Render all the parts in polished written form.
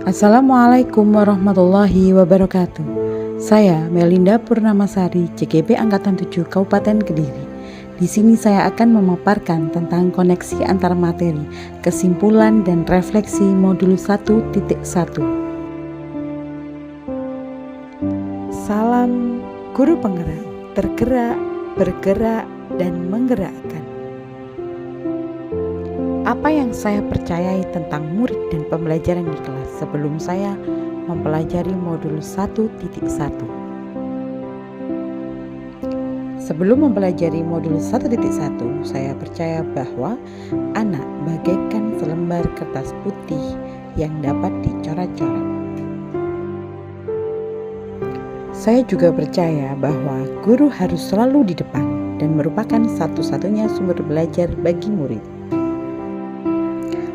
Assalamualaikum warahmatullahi wabarakatuh. Saya Melinda Purnamasari, CGP Angkatan 7 Kabupaten Kediri. Di sini saya akan memaparkan tentang koneksi antar materi, kesimpulan dan refleksi modul 1.1. Salam guru penggerak, tergerak, bergerak, dan menggerakkan. Apa yang saya percayai tentang murid dan pembelajaran di kelas sebelum saya mempelajari modul 1.1. Sebelum mempelajari modul 1.1, saya percaya bahwa anak bagaikan selembar kertas putih yang dapat dicoret-coret. Saya juga percaya bahwa guru harus selalu di depan dan merupakan satu-satunya sumber belajar bagi murid.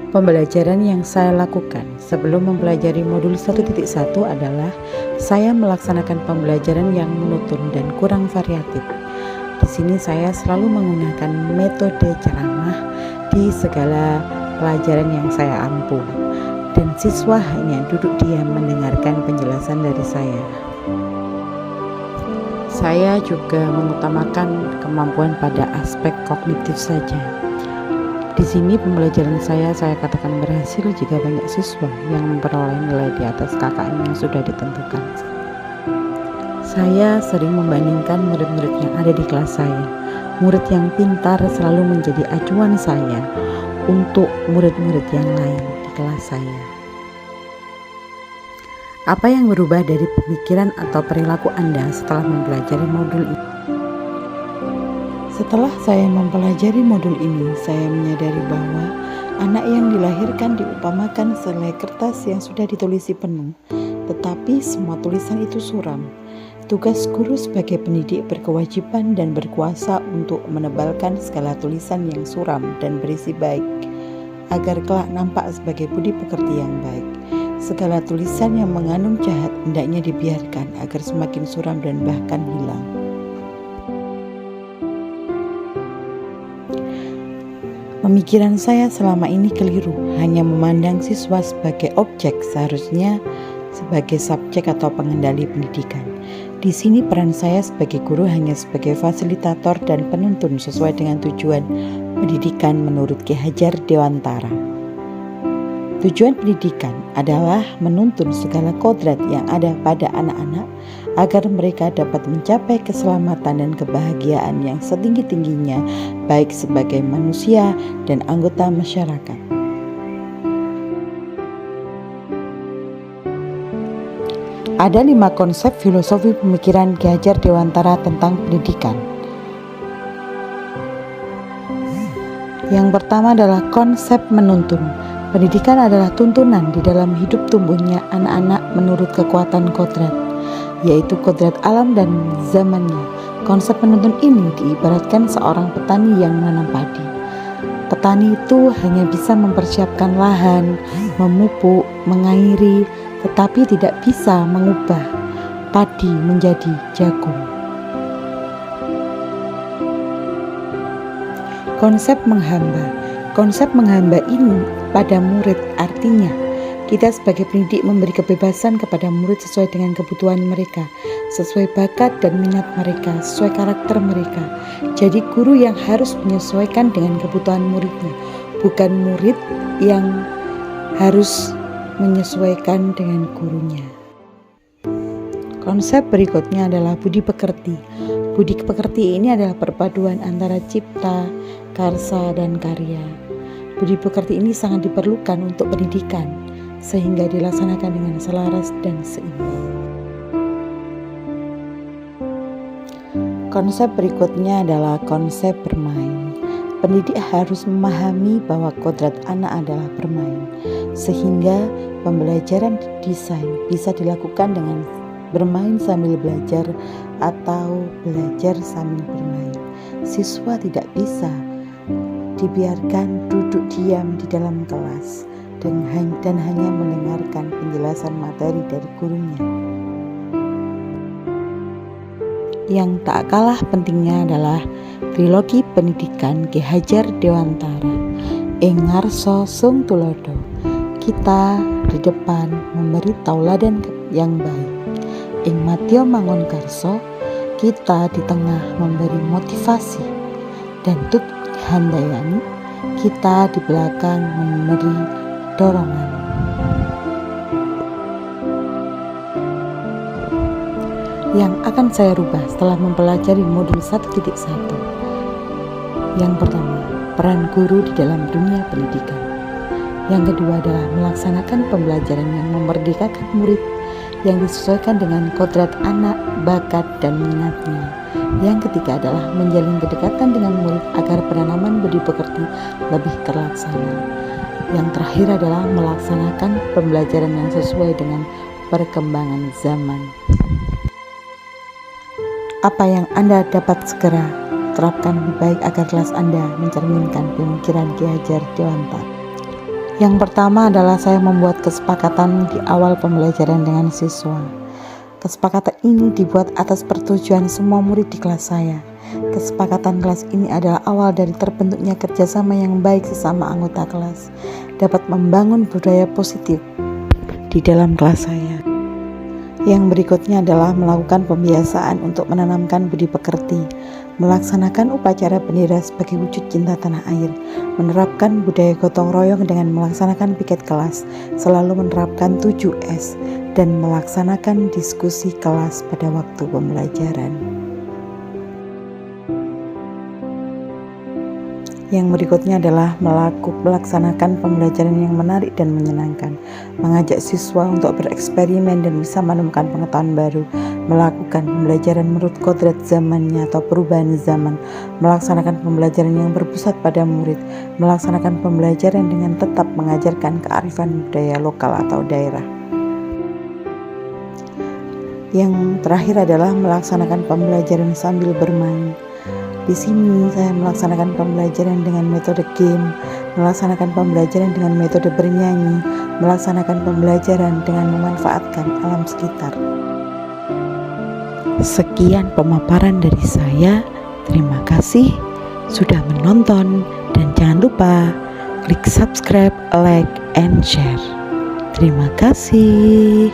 Pembelajaran yang saya lakukan sebelum mempelajari modul 1.1 adalah saya melaksanakan pembelajaran yang monoton dan kurang variatif. Di sini saya selalu menggunakan metode ceramah di segala pelajaran yang saya ampu, dan siswa hanya duduk diam mendengarkan penjelasan dari saya. Saya juga mengutamakan kemampuan pada aspek kognitif saja. Di sini pembelajaran saya katakan berhasil jika banyak siswa yang memperoleh nilai di atas KKM yang sudah ditentukan. Saya sering membandingkan murid-murid yang ada di kelas saya. Murid yang pintar selalu menjadi acuan saya untuk murid-murid yang lain di kelas saya. Apa yang berubah dari pemikiran atau perilaku Anda setelah mempelajari modul ini? Setelah saya mempelajari modul ini, saya menyadari bahwa anak yang dilahirkan diupamakan selai kertas yang sudah ditulisi penuh, tetapi semua tulisan itu suram. Tugas guru sebagai pendidik berkewajiban dan berkuasa untuk menebalkan segala tulisan yang suram dan berisi baik, agar kelak nampak sebagai budi pekerti yang baik. Segala tulisan yang mengandung jahat hendaknya dibiarkan agar semakin suram dan bahkan hilang. Pemikiran saya selama ini keliru, hanya memandang siswa sebagai objek, seharusnya sebagai subjek atau pengendali pendidikan. Di sini peran saya sebagai guru hanya sebagai fasilitator dan penuntun sesuai dengan tujuan pendidikan menurut Ki Hajar Dewantara. Tujuan pendidikan adalah menuntun segala kodrat yang ada pada anak-anak agar mereka dapat mencapai keselamatan dan kebahagiaan yang setinggi-tingginya baik sebagai manusia dan anggota masyarakat. Ada 5 konsep filosofi pemikiran Ki Hajar Dewantara tentang pendidikan. Yang pertama adalah konsep menuntun. Pendidikan adalah tuntunan di dalam hidup tumbuhnya anak-anak menurut kekuatan kodrat, yaitu kodrat alam dan zamannya. Konsep menuntun ini diibaratkan seorang petani yang menanam padi. Petani itu hanya bisa mempersiapkan lahan, memupuk, mengairi, tetapi tidak bisa mengubah padi menjadi jagung. Konsep menghamba. Konsep menghamba ini pada murid artinya kita sebagai pendidik memberi kebebasan kepada murid sesuai dengan kebutuhan mereka, sesuai bakat dan minat mereka, sesuai karakter mereka. Jadi guru yang harus menyesuaikan dengan kebutuhan muridnya, bukan murid yang harus menyesuaikan dengan gurunya. Konsep berikutnya adalah budi pekerti. Budi pekerti ini adalah perpaduan antara cipta, karsa, dan karya. Budi pekerti ini sangat diperlukan untuk pendidikan, sehingga dilaksanakan dengan selaras dan seimbang. Konsep berikutnya adalah konsep bermain. Pendidik harus memahami bahwa kodrat anak adalah bermain, sehingga pembelajaran desain bisa dilakukan dengan bermain sambil belajar atau belajar sambil bermain. Siswa tidak bisa dibiarkan duduk diam di dalam kelas dan hanya mendengarkan penjelasan materi dari gurunya. Yang tak kalah pentingnya adalah trilogi pendidikan Ki Hajar Dewantara, Ing ngarsa sung tulodo, kita di depan, memberi tauladan yang baik. Ing Matio mangun karso, kita di tengah memberi motivasi, dan Tut handayani, kita di belakang memberi dorongan. Yang akan saya rubah setelah mempelajari modul 1.1. Yang pertama, peran guru di dalam dunia pendidikan. Yang kedua adalah melaksanakan pembelajaran yang memerdekakan murid yang disesuaikan dengan kodrat anak, bakat, dan minatnya. Yang ketiga adalah menjalin kedekatan dengan murid agar penanaman budi pekerti lebih terlaksana. Yang terakhir adalah melaksanakan pembelajaran yang sesuai dengan perkembangan zaman. Apa yang Anda dapat segera terapkan lebih baik agar kelas Anda mencerminkan pemikiran Ki Hajar Dewantara. Yang pertama adalah saya membuat kesepakatan di awal pembelajaran dengan siswa. Kesepakatan ini dibuat atas persetujuan semua murid di kelas saya. Kesepakatan kelas ini adalah awal dari terbentuknya kerjasama yang baik sesama anggota kelas, dapat membangun budaya positif di dalam kelas saya. Yang berikutnya adalah melakukan pembiasaan untuk menanamkan budi pekerti, melaksanakan upacara bendera sebagai wujud cinta tanah air, menerapkan budaya gotong royong dengan melaksanakan piket kelas, selalu menerapkan 7S, dan melaksanakan diskusi kelas pada waktu pembelajaran. Yang berikutnya adalah melaksanakan pembelajaran yang menarik dan menyenangkan, mengajak siswa untuk bereksperimen dan bisa menemukan pengetahuan baru, melakukan pembelajaran menurut kodrat zamannya atau perubahan zaman, melaksanakan pembelajaran yang berpusat pada murid, melaksanakan pembelajaran dengan tetap mengajarkan kearifan budaya lokal atau daerah. Yang terakhir adalah melaksanakan pembelajaran sambil bermain. Di sini saya melaksanakan pembelajaran dengan metode game, melaksanakan pembelajaran dengan metode bernyanyi, melaksanakan pembelajaran dengan memanfaatkan alam sekitar. Sekian pemaparan dari saya. Terima kasih sudah menonton dan jangan lupa klik subscribe, like, and share. Terima kasih.